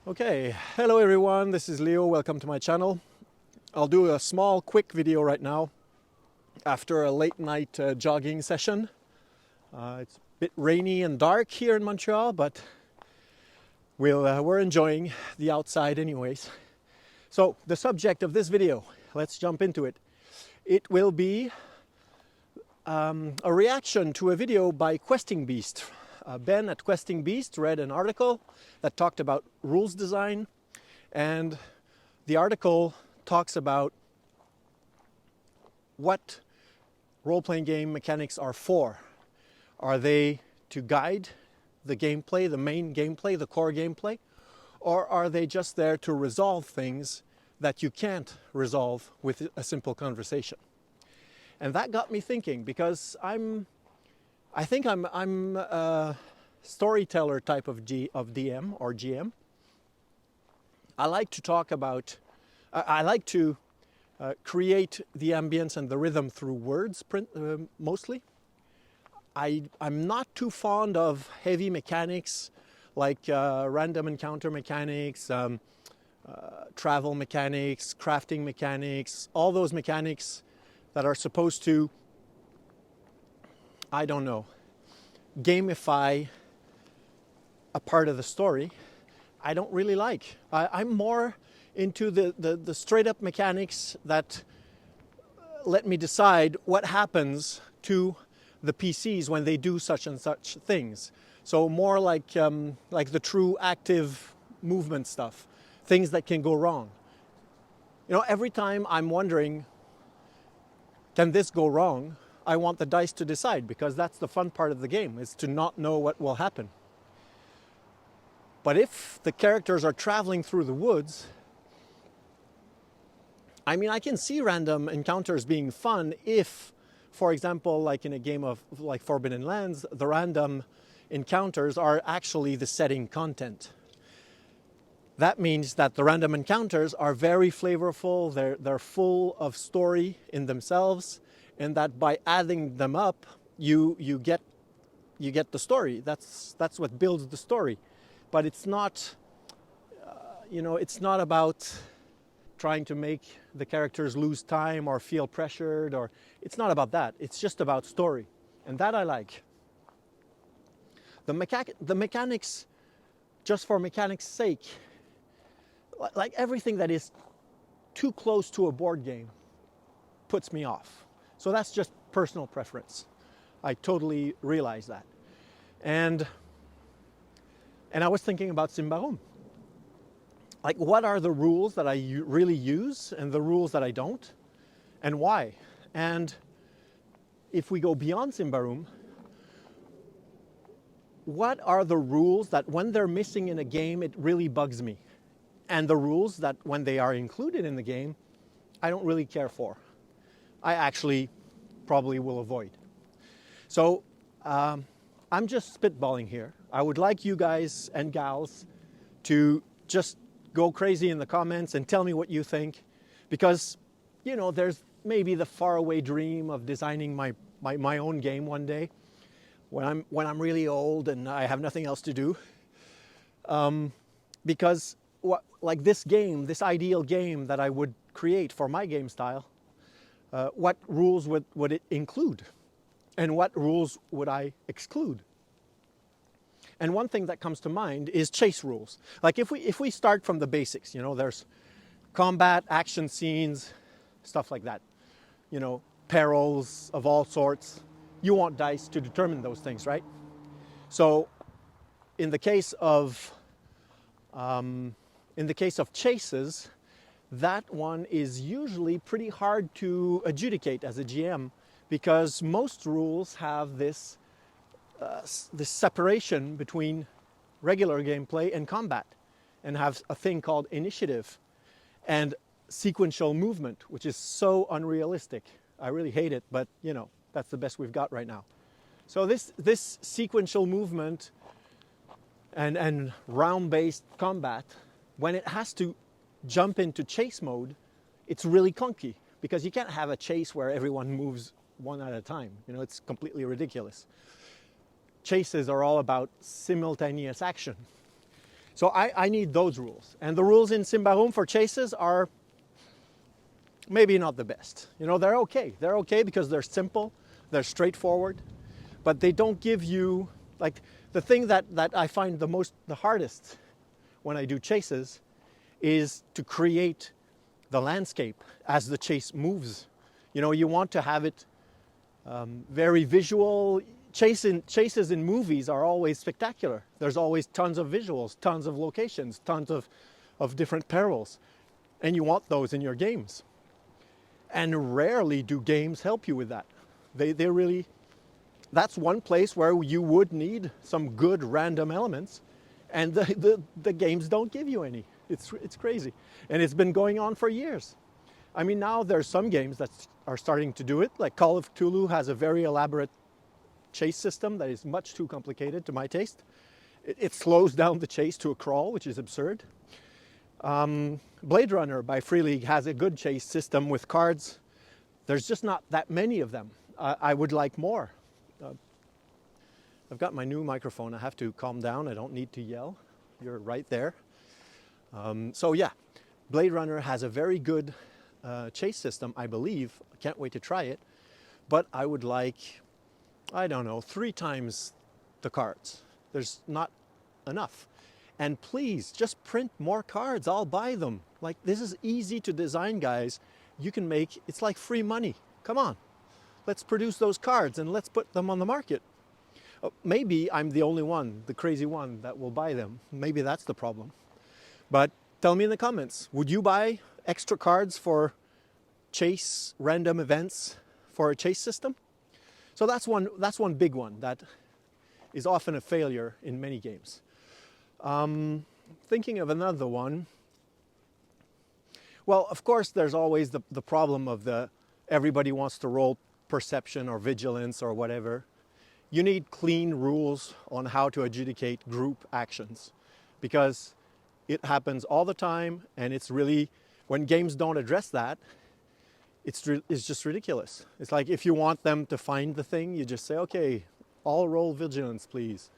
Okay, hello everyone, this is Leo, welcome to my channel. I'll do a small quick video right now after a late night jogging session. It's a bit rainy and dark here in Montreal, but we're enjoying the outside anyways. So the subject of this video, let's jump into it. It will be a reaction to a video by Questing Beast. Ben at Questing Beast read an article that talked about rules design, and the article talks about what role-playing game mechanics are for. Are they to guide the gameplay, the main gameplay, the core gameplay, or are they just there to resolve things that you can't resolve with a simple conversation? And that got me thinking, because I think I'm a storyteller type of DM or GM. I like to talk about, I like to create the ambience and the rhythm through words mostly. I'm not too fond of heavy mechanics like random encounter mechanics, travel mechanics, crafting mechanics, all those mechanics that are supposed to, I don't know, gamify a part of the story. I don't really like. I'm more into the straight up mechanics that let me decide what happens to the PCs when they do such and such things. So more like the true active movement stuff, things that can go wrong. You know, every time I'm wondering, can this go wrong? I want the dice to decide, because that's the fun part of the game, is to not know what will happen. But if the characters are traveling through the woods, I mean, I can see random encounters being fun if, for example, like in a game of like Forbidden Lands, the random encounters are actually the setting content. That means that the random encounters are very flavorful, they're full of story in themselves, and that by adding them up, you get the story. That's what builds the story. But it's not, it's not about trying to make the characters lose time or feel pressured, or it's not about that. It's just about story, and that I like. The mechanics, just for mechanics' sake, like everything that is too close to a board game, puts me off. So that's just personal preference. I totally realize that. And I was thinking about Symbaroum. Like, what are the rules that I really use and the rules that I don't, and why? And if we go beyond Symbaroum, what are the rules that when they're missing in a game, it really bugs me? And the rules that when they are included in the game, I don't really care for. I actually probably will avoid. So I'm just spitballing here. I would like you guys and gals to just go crazy in the comments and tell me what you think, because, you know, there's maybe the faraway dream of designing my own game one day when I'm really old and I have nothing else to do. Because like this game, this ideal game that I would create for my game style, what rules would it include? And what rules would I exclude? And one thing that comes to mind is chase rules. Like if we start from the basics, you know, there's combat, action scenes, stuff like that. You know, perils of all sorts. You want dice to determine those things, right? So in the case of chases, that one is usually pretty hard to adjudicate as a GM, because most rules have this separation between regular gameplay and combat, and have a thing called initiative and sequential movement, which is so unrealistic. I really hate it, but you know, that's the best we've got right now. So this sequential movement and round-based combat, when it has to jump into chase mode, it's really clunky, because you can't have a chase where everyone moves one at a time. You know, it's completely ridiculous. Chases are all about simultaneous action. So I need those rules. And the rules in Symbaroum for chases are maybe not the best. You know, they're okay. They're okay because they're simple, they're straightforward, but they don't give you, like, the thing that I find the hardest when I do chases is to create the landscape as the chase moves. You know, you want to have it very visual. Chases in movies are always spectacular. There's always tons of visuals, tons of locations, tons of different perils. And you want those in your games. And rarely do games help you with that. They really, that's one place where you would need some good random elements, and the games don't give you any. It's crazy. And it's been going on for years. I mean, now there's some games that are starting to do it, like Call of Cthulhu has a very elaborate chase system that is much too complicated to my taste. It slows down the chase to a crawl, which is absurd. Blade Runner by Free League has a good chase system with cards. There's just not that many of them. I would like more. I've got my new microphone. I have to calm down. I don't need to yell. You're right there. So yeah, Blade Runner has a very good chase system, I believe. I can't wait to try it. But I would like, I don't know, 3 times the cards. There's not enough. And please, just print more cards. I'll buy them. Like, this is easy to design, guys. You can make, it's like free money. Come on. Let's produce those cards and let's put them on the market. Maybe I'm the only one, the crazy one, that will buy them. Maybe that's the problem. But tell me in the comments, would you buy extra cards for chase random events for a chase system? So that's one big one that is often a failure in many games. Thinking of another one. Well, of course, there's always the problem of everybody wants to roll perception or vigilance or whatever. You need clean rules on how to adjudicate group actions, because it happens all the time, and it's really, when games don't address that, it's just ridiculous. It's like if you want them to find the thing, you just say, okay, all roll vigilance, please.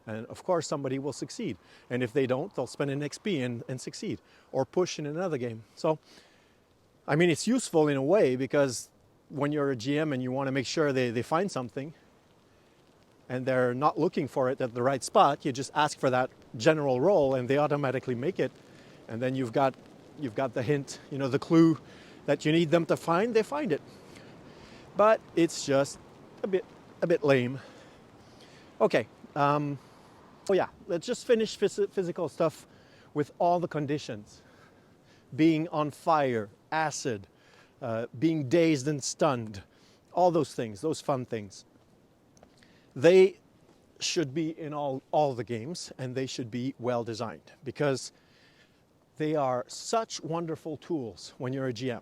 And of course somebody will succeed. And if they don't, they'll spend an XP and succeed, or push in another game. So, I mean, it's useful in a way, because when you're a GM and you want to make sure they find something, and they're not looking for it at the right spot, you just ask for that general roll and they automatically make it. And then you've got the hint, you know, the clue that you need them to find, they find it. But it's just a bit lame. Okay, oh yeah, let's just finish physical stuff with all the conditions. Being on fire, acid, being dazed and stunned, all those things, those fun things. They should be in all the games, and they should be well designed, because they are such wonderful tools when you're a GM.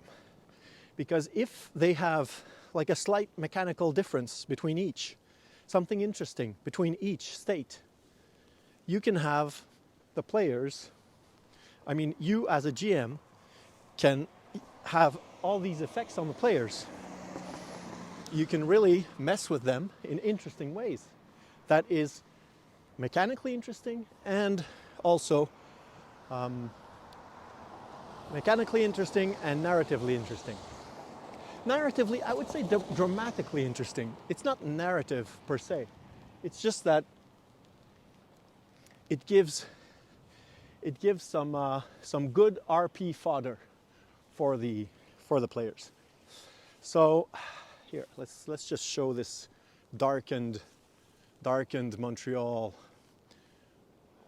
Because if they have like a slight mechanical difference between each, something interesting between each state, you can have the players, I mean, you as a GM can have all these effects on the players. You can really mess with them in interesting ways. That is mechanically interesting, and also mechanically interesting and narratively interesting. Narratively, I would say dramatically interesting. It's not narrative per se. It's just that it gives some good RP fodder for the players. So here, let's just show this darkened Montreal.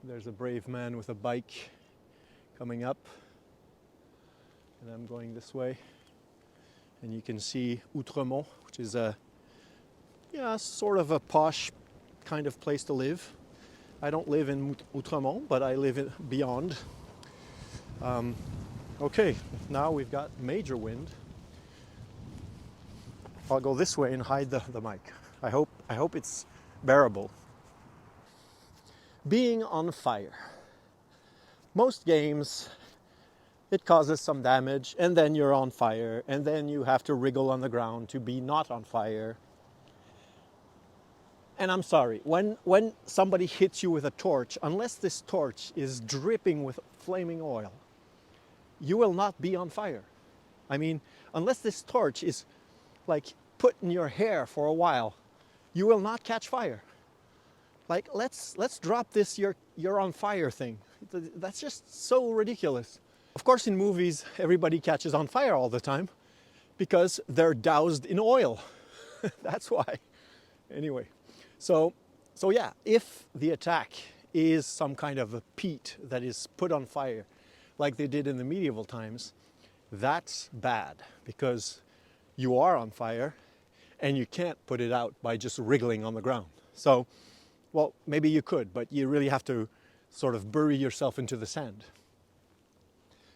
There's a brave man with a bike coming up, and I'm going this way. And you can see Outremont, which is sort of a posh kind of place to live. I don't live in Outremont, but I live beyond. Okay, now we've got major wind. I'll go this way and hide the mic. I hope it's bearable. Being on fire. Most games, it causes some damage, and then you're on fire, and then you have to wriggle on the ground to be not on fire. And I'm sorry, when somebody hits you with a torch, unless this torch is dripping with flaming oil, you will not be on fire. I mean, unless this torch is like put in your hair for a while, you will not catch fire. Like, let's drop this you're on fire thing. That's just so ridiculous. Of course, in movies, everybody catches on fire all the time because they're doused in oil. That's why. Anyway, so yeah, if the attack is some kind of a peat that is put on fire, like they did in the medieval times, that's bad because you are on fire and you can't put it out by just wriggling on the ground. So, well, maybe you could, but you really have to sort of bury yourself into the sand.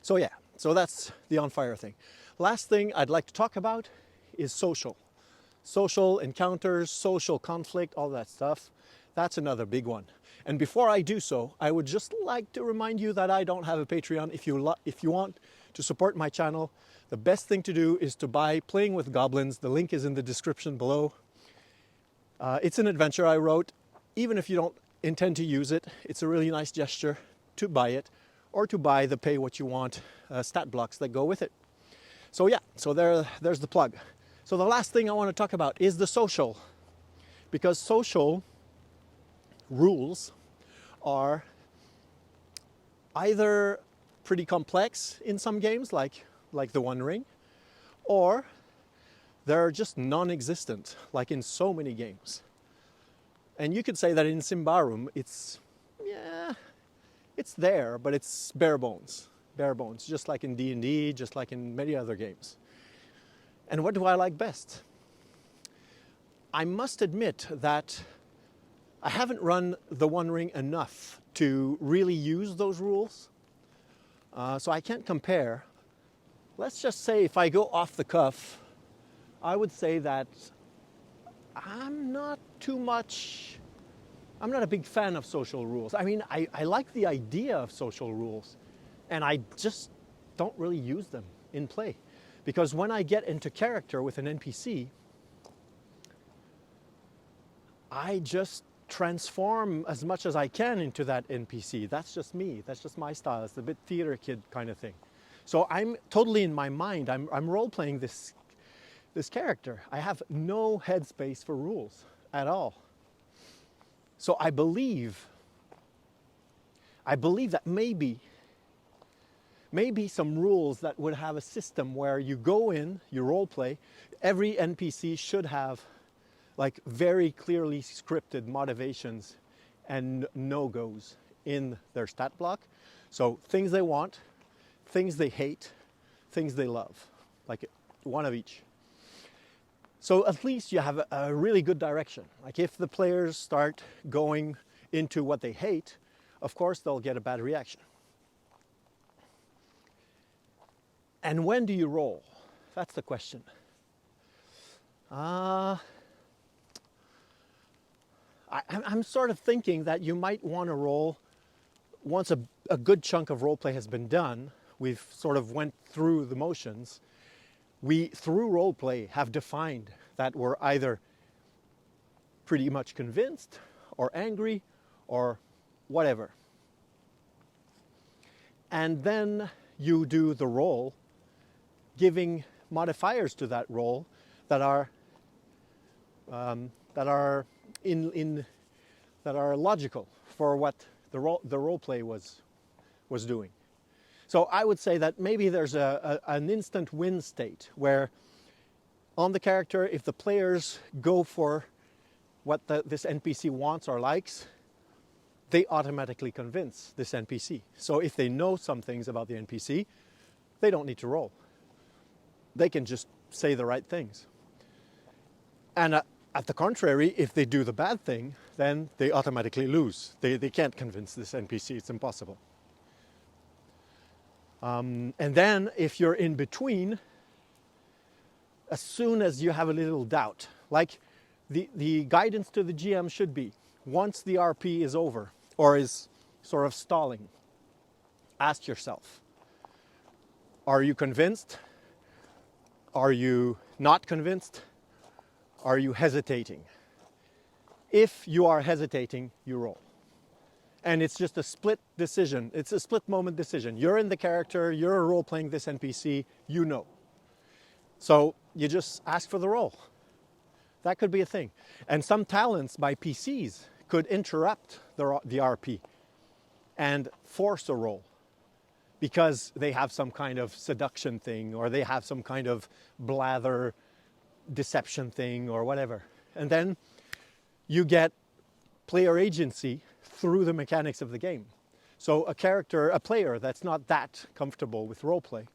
So yeah, so that's the on fire thing. Last thing I'd like to talk about is social. Social encounters, social conflict, all that stuff. That's another big one. And before I do so, I would just like to remind you that I don't have a Patreon. If you want to support my channel, the best thing to do is to buy Playing with Goblins. The link is in the description below. It's an adventure I wrote. Even if you don't intend to use it, it's a really nice gesture to buy it, or to buy the pay what you want stat blocks that go with it. So yeah, so there's the plug. So the last thing I want to talk about is the social, because social rules are either pretty complex in some games, like the One Ring, or they're just non-existent, like in so many games. And you could say that in Symbaroum, it's there, but it's bare bones, just like in D&D, just like in many other games. And what do I like best? I must admit that I haven't run the One Ring enough to really use those rules, so I can't compare. Let's just say if I go off the cuff, I would say that I'm not a big fan of social rules. I mean, I like the idea of social rules, and I just don't really use them in play. Because when I get into character with an NPC, I just transform as much as I can into that NPC. That's just me. That's just my style. It's a bit theater kid kind of thing. So I'm totally in my mind. I'm role-playing this character. I have no headspace for rules at all. So I believe that maybe some rules that would have a system where you go in, you role play. Every NPC should have like very clearly scripted motivations and no-goes in their stat block. So things they want, things they hate, things they love, like one of each. So at least you have a really good direction. Like if the players start going into what they hate, of course they'll get a bad reaction. And when do you roll? That's the question. I'm sort of thinking that you might want to roll once a good chunk of roleplay has been done. We've sort of went through the motions. We, through roleplay, have defined that we're either pretty much convinced or angry or whatever. And then you do the roll, giving modifiers to that roll that are logical for what the role play was doing. So I would say that maybe there's an instant win state where on the character, if the players go for what this NPC wants or likes, they automatically convince this NPC. So if they know some things about the NPC, they don't need to roll. They can just say the right things. And at the contrary, if they do the bad thing, then they automatically lose. They can't convince this NPC, it's impossible. And then if you're in between, as soon as you have a little doubt, like the guidance to the GM should be, once the RP is over or is sort of stalling, ask yourself, are you convinced? Are you not convinced? Are you hesitating? If you are hesitating, you roll. And it's just a split decision. It's a split moment decision. You're in the character, you're role-playing this NPC, you know. So you just ask for the roll. That could be a thing. And some talents by PCs could interrupt the RP and force a roll because they have some kind of seduction thing, or they have some kind of blather deception thing, or whatever. And then you get player agency through the mechanics of the game. So a player that's not that comfortable with roleplay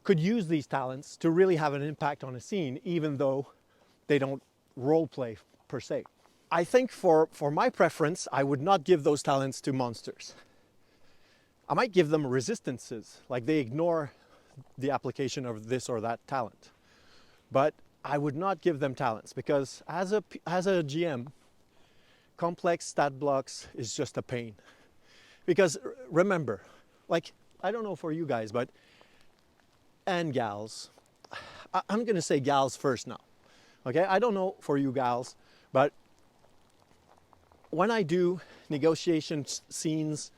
could use these talents to really have an impact on a scene, even though they don't roleplay per se. I think for my preference, I would not give those talents to monsters. I might give them resistances, like they ignore the application of this or that talent. But I would not give them talents, because as a GM, complex stat blocks is just a pain. Because remember, like, I don't know for you guys, but, and gals, I'm gonna say gals first now, okay? I don't know for you gals, but when I do negotiation scenes,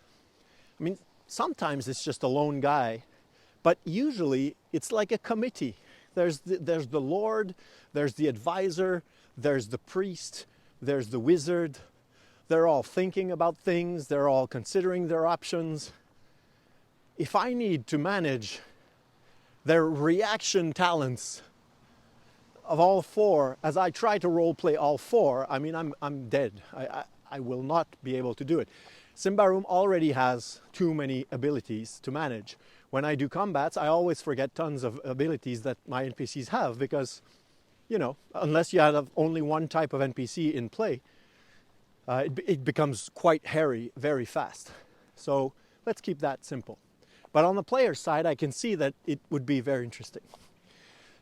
I mean, sometimes it's just a lone guy, but usually it's like a committee. There's the Lord, there's the advisor, there's the priest, there's the wizard. They're all thinking about things, they're all considering their options. If I need to manage their reaction talents of all four, as I try to role play all four, I mean, I'm dead. I will not be able to do it. Symbaroum already has too many abilities to manage. When I do combats, I always forget tons of abilities that my NPCs have, because, you know, unless you have only one type of NPC in play, it becomes quite hairy very fast. So let's keep that simple. But on the player side, I can see that it would be very interesting.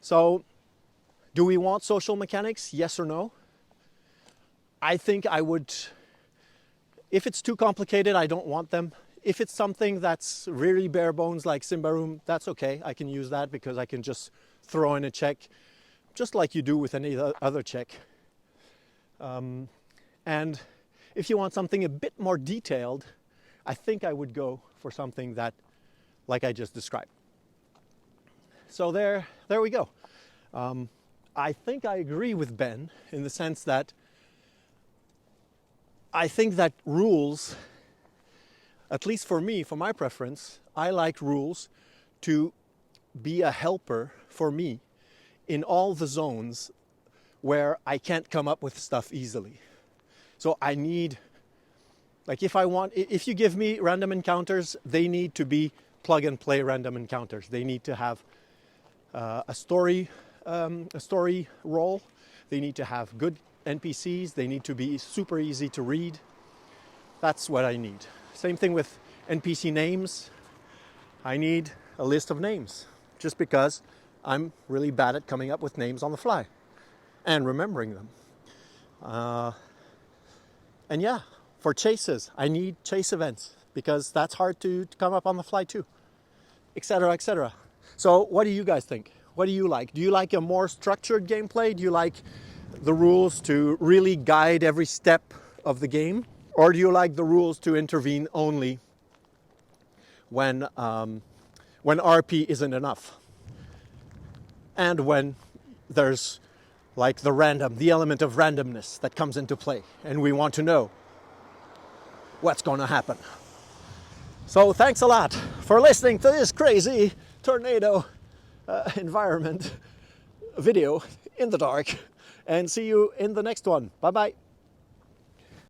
So do we want social mechanics? Yes or no? I think I would. If it's too complicated, I don't want them. If it's something that's really bare bones like Symbaroum, that's okay. I can use that because I can just throw in a check, just like you do with any other check. And if you want something a bit more detailed, I think I would go for something that, like I just described. So there we go. I think I agree with Ben in the sense that I think that rules, at least for me, for my preference, I like rules to be a helper for me in all the zones where I can't come up with stuff easily. So I need, like if you give me random encounters, they need to be plug and play random encounters. They need to have a story role. They need to have good NPCs. They need to be super easy to read. That's what I need. Same thing with NPC names. I need a list of names, just because I'm really bad at coming up with names on the fly and remembering them. And yeah, for chases, I need chase events, because that's hard to come up on the fly too, etc., etc. So what do you guys think? What do you like? Do you like a more structured gameplay? Do you like the rules to really guide every step of the game? Or do you like the rules to intervene only when RP isn't enough? And when there's like the element of randomness that comes into play, and we want to know what's going to happen. So thanks a lot for listening to this crazy tornado environment video in the dark, and see you in the next one. Bye bye.